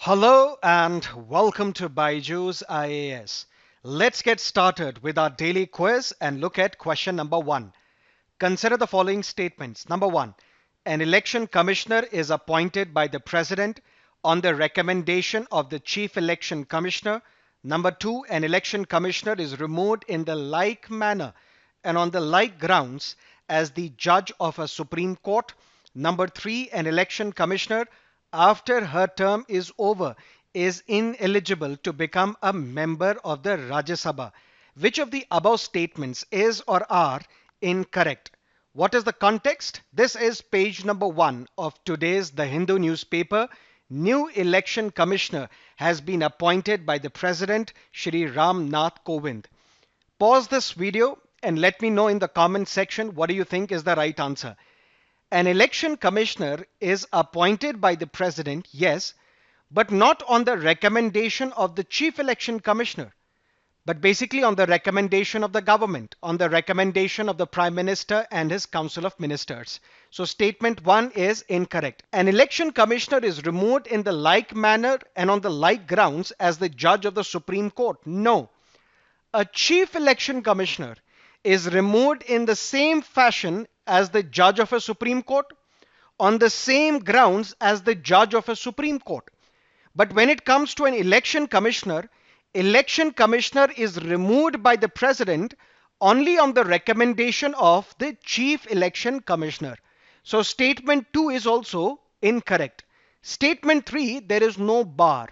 Hello and welcome to BYJU'S IAS. Let's get started with our daily quiz and look at question number 1. Consider the following statements. Number 1. An election commissioner is appointed by the president on the recommendation of the chief election commissioner. Number 2. An election commissioner is removed in the like manner and on the like grounds as the judge of a Supreme Court. Number 3. An election commissioner after her term is over is ineligible to become a member of the Rajya Sabha. Which of the above statements is or are incorrect? What is the context? This is page number 1 of today's The Hindu newspaper. New election commissioner has been appointed by the President Shri Ram Nath Kovind. Pause this video and let me know in the comment section what do you think is the right answer. An election commissioner is appointed by the president, yes, but not on the recommendation of the chief election commissioner, but basically on the recommendation of the government, on the recommendation of the Prime Minister and his Council of Ministers. So statement 1 is incorrect. An election commissioner is removed in the like manner and on the like grounds as the judge of the Supreme Court. No. A chief election commissioner is removed in the same fashion as the judge of a Supreme Court, on the same grounds as the judge of a Supreme Court. But when it comes to an election commissioner is removed by the president only on the recommendation of the chief election commissioner. So statement 2 is also incorrect. Statement 3, there is no bar.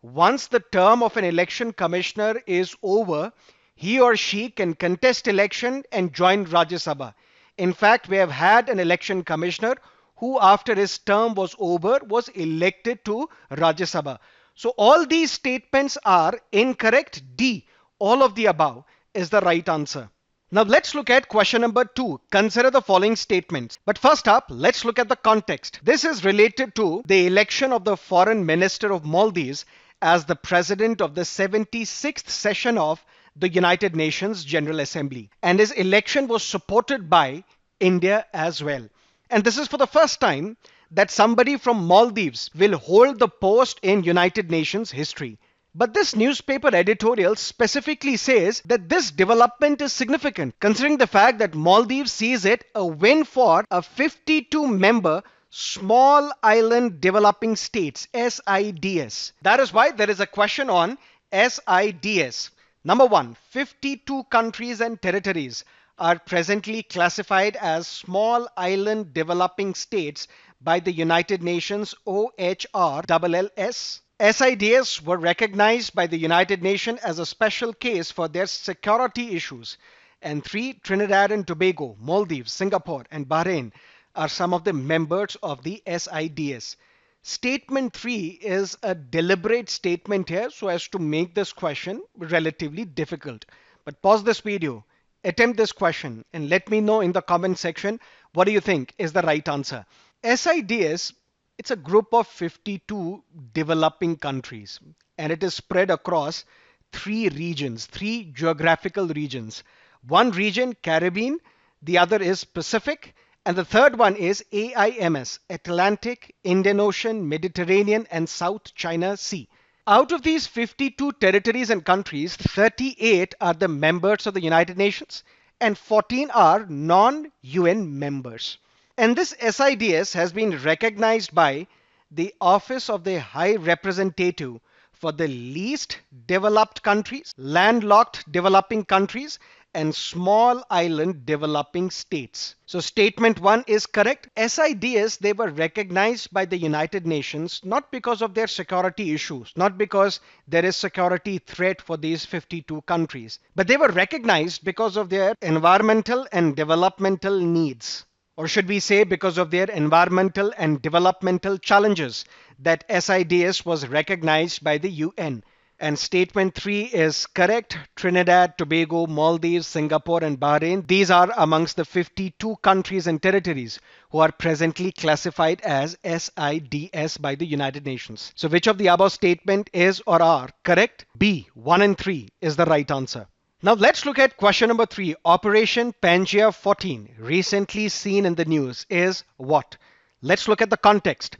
Once the term of an election commissioner is over, he or she can contest election and join Rajya Sabha. In fact, we have had an election commissioner who after his term was over was elected to Rajya Sabha. So all these statements are incorrect. D, all of the above is the right answer. Now let's look at question number 2. Consider the following statements. But first up, let's look at the context. This is related to the election of the Foreign Minister of Maldives as the president of the 76th session of the United Nations General Assembly. And his election was supported by India as well. And this is for the first time that somebody from Maldives will hold the post in United Nations history. But this newspaper editorial specifically says that this development is significant, considering the fact that Maldives sees it a win for a 52-member Small Island Developing States, SIDS. That is why there is a question on SIDS. Number 1, 52 countries and territories are presently classified as Small Island Developing States by the United Nations OHRLLS. SIDS were recognized by the United Nations as a special case for their security issues. And 3, Trinidad and Tobago, Maldives, Singapore, and Bahrain are some of the members of the SIDS. Statement 3 is a deliberate statement here so as to make this question relatively difficult. But pause this video, attempt this question, and let me know in the comment section what do you think is the right answer. SIDS, it's a group of 52 developing countries, and it is spread across 3 regions, 3 geographical regions. One region, Caribbean, the other is Pacific, and the third one is AIMS, Atlantic, Indian Ocean, Mediterranean, and South China Sea. Out of these 52 territories and countries, 38 are the members of the United Nations and 14 are non-UN members. And this SIDS has been recognized by the Office of the High Representative for the least developed countries, landlocked developing countries, and small island developing states. So statement 1 is correct. SIDS, they were recognized by the United Nations not because of their security issues, not because there is security threat for these 52 countries, but they were recognized because of their environmental and developmental needs. Or should we say because of their environmental and developmental challenges that SIDS was recognized by the UN. And statement 3 is correct. Trinidad, Tobago, Maldives, Singapore, and Bahrain, these are amongst the 52 countries and territories who are presently classified as SIDS by the United Nations. So which of the above statement is or are correct? B, 1 and 3 is the right answer. Now let's look at question number 3. Operation Pangea XIV, recently seen in the news, is what? Let's look at the context.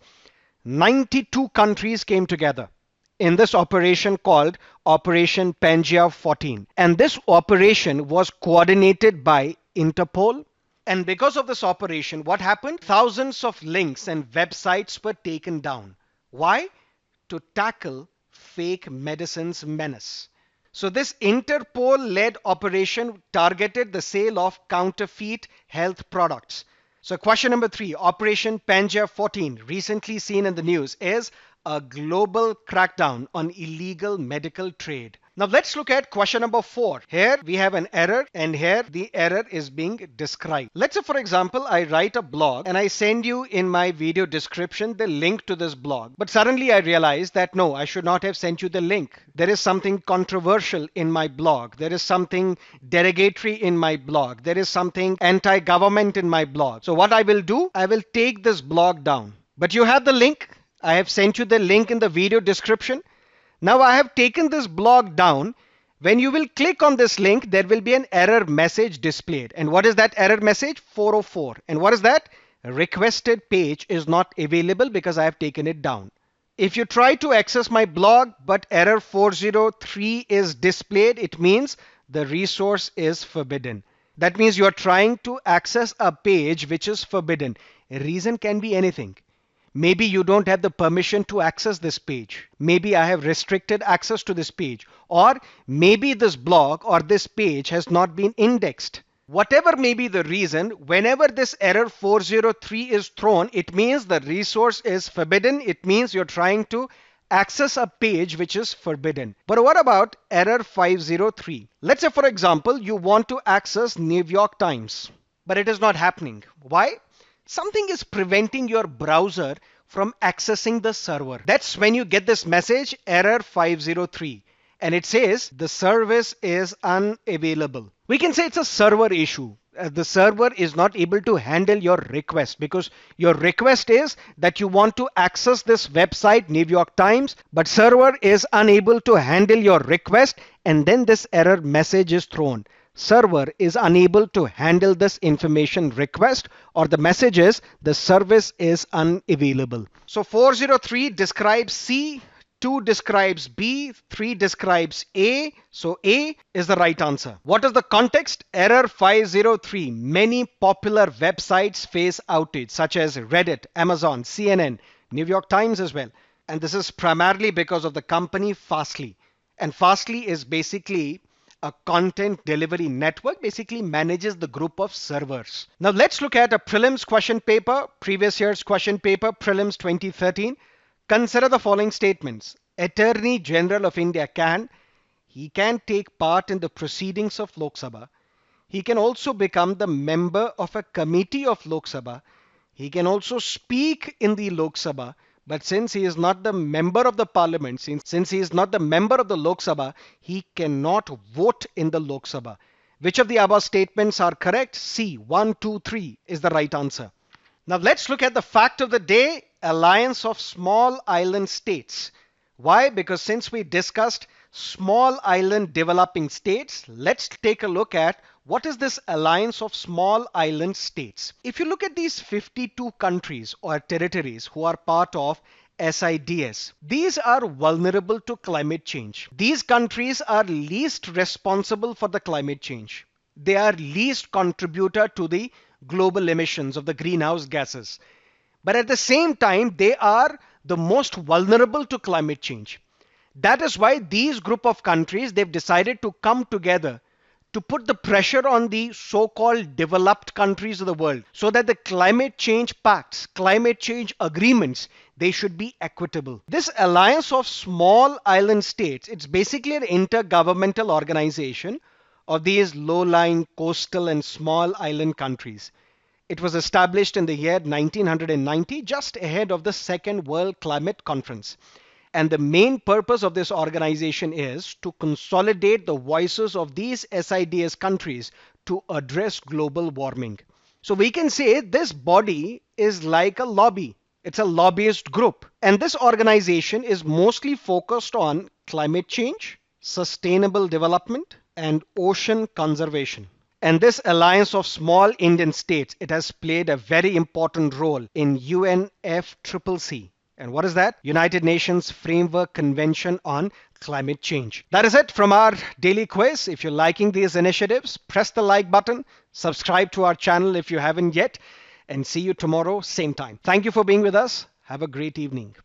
92 countries came together in this operation called Operation Pangea XIV. And this operation was coordinated by Interpol. And because of this operation, what happened? Thousands of links and websites were taken down. Why? To tackle fake medicines menace. So this Interpol-led operation targeted the sale of counterfeit health products. So question number 3, Operation Pangea XIV, recently seen in the news, is a global crackdown on illegal medical trade. Now let's look at question number 4. Here we have an error, and here the error is being described. Let's say, for example, I write a blog and I send you in my video description the link to this blog. But suddenly I realize that no, I should not have sent you the link. There is something controversial in my blog. There is something derogatory in my blog. There is something anti-government in my blog. So what I will do, I will take this blog down. But you have the link. I have sent you the link in the video description. Now I have taken this blog down. When you will click on this link, there will be an error message displayed. And what is that error message? 404. And what is that? Requested page is not available because I have taken it down. If you try to access my blog but error 403 is displayed, it means the resource is forbidden. That means you are trying to access a page which is forbidden. A reason can be anything. Maybe you don't have the permission to access this page. Maybe I have restricted access to this page. Or maybe this blog or this page has not been indexed. Whatever may be the reason, whenever this error 403 is thrown, it means the resource is forbidden. It means you're trying to access a page which is forbidden. But what about error 503? Let's say, for example, you want to access New York Times, but it is not happening. Why? Something is preventing your browser from accessing the server. That's when you get this message, error 503. And it says the service is unavailable. We can say it's a server issue. The server is not able to handle your request because your request is that you want to access this website, New York Times, but server is unable to handle your request, and then this error message is thrown. Server is unable to handle this information request, or the message is the service is unavailable. So 403 describes C, 2 describes B, 3 describes A. So A is the right answer. What is the context? Error 503. Many popular websites face outage such as Reddit, Amazon, CNN, New York Times as well. And this is primarily because of the company Fastly. And Fastly is basically a content delivery network, basically manages the group of servers. Now let's look at a prelims question paper, previous year's question paper, prelims 2013. Consider the following statements. Attorney General of India can take part in the proceedings of Lok Sabha. He can also become the member of a committee of Lok Sabha. He can also speak in the Lok Sabha. But since he is not the member of the parliament, since he is not the member of the Lok Sabha, he cannot vote in the Lok Sabha. Which of the above statements are correct? C, 1, 2, 3 is the right answer. Now let's look at the fact of the day, Alliance of Small Island States. Why? Because since we discussed small island developing states, let's take a look at what is this Alliance of Small Island States. If you look at these 52 countries or territories who are part of SIDS, these are vulnerable to climate change. These countries are least responsible for the climate change. They are least contributor to the global emissions of the greenhouse gases. But at the same time, they are the most vulnerable to climate change. That is why these group of countries, they've decided to come together to put the pressure on the so-called developed countries of the world so that the climate change pacts, climate change agreements, they should be equitable. This Alliance of Small Island States, it's basically an intergovernmental organization of these low-lying coastal and small island countries. It was established in the year 1990, just ahead of the Second World Climate Conference. And the main purpose of this organization is to consolidate the voices of these SIDS countries to address global warming. So we can say this body is like a lobby. It's a lobbyist group. And this organization is mostly focused on climate change, sustainable development, and ocean conservation. And this Alliance of Small Indian States, it has played a very important role in UNFCCC. And what is that? United Nations Framework Convention on Climate Change. That is it from our daily quiz. If you're liking these initiatives, press the like button, subscribe to our channel if you haven't yet, and see you tomorrow, same time. Thank you for being with us. Have a great evening.